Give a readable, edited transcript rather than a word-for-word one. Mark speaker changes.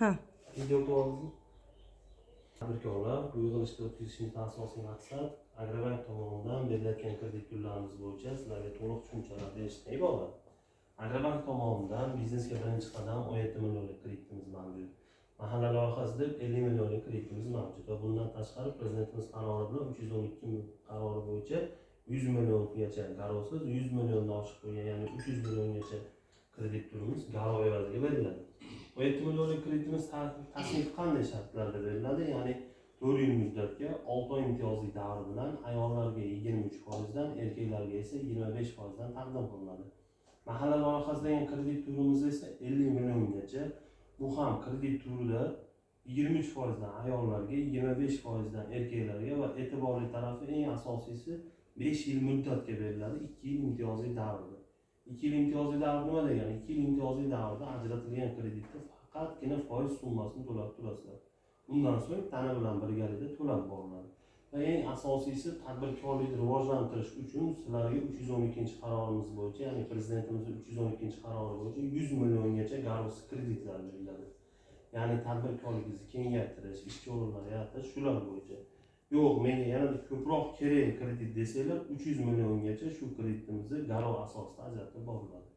Speaker 1: Ha.
Speaker 2: Video ko'rdingizmi? Tadbirkorlar, bu yig'ilishda o'tkazishimizdan asosiy maqsad Agrobank tomonidan berilayotgan kredit turlarimiz bo'yicha sizlarga to'liq tushunchalar berishdan iborat. Agrobank tomonidan biznesga birinchi qadam 17 millionlik kreditimiz mavjud. Mahalla loyihasida 50 millionlik kreditimiz mavjud va bundan tashqari prezidentimiz qarori bilan 312 qarori bo'yicha 100 milliongacha garovsiz, 100 milliondan oshiq bo'lgan, ya'ni 300 milliongacha kredit turimiz garov evaziga beriladi. 17 millionlik kreditimiz tasnif qanday shartlarda beriladi? Ya'ni 4 yil muddatga 6 oy imtiyozli davr bilan ayollarga 23%dan, erkaklarga esa 25%dan taqdim qilinadi. Mahalla loyihasidagi kredit turimiz esa 50 milliongacha. Bu ham kredit turida 23%dan ayollarga, 25%dan erkaklarga va e'tiborli tarafi eng asosiysi 5 yil muddatga beriladi, 2 yil imtiyozli davrda. 2 yil imtiyozli davr nima degani? 2 yil imtiyozli davrda ajratilgan kreditni faqatgina foiz summasini to'lab turasizlar. Undan so'ng tana bilan birgalikda to'lab boriladi. Va eng asosiysi tadbirkorlikni rivojlantirish uchun sizlarga 312-qarorimiz bo'yicha, ya'ni prezidentimizning 312-qarori bo'yicha 100 milliongacha garovsiz kreditlar beriladi. Ya'ni tadbirkorligingizni kengaytirish, ishchi o'rinlar yaratish shular bo'yicha. Yo'q, menga yanada ko'proq kerak kredit desanglar, 300 milliongacha shu kreditimizni garov asosida ajratib boriladi.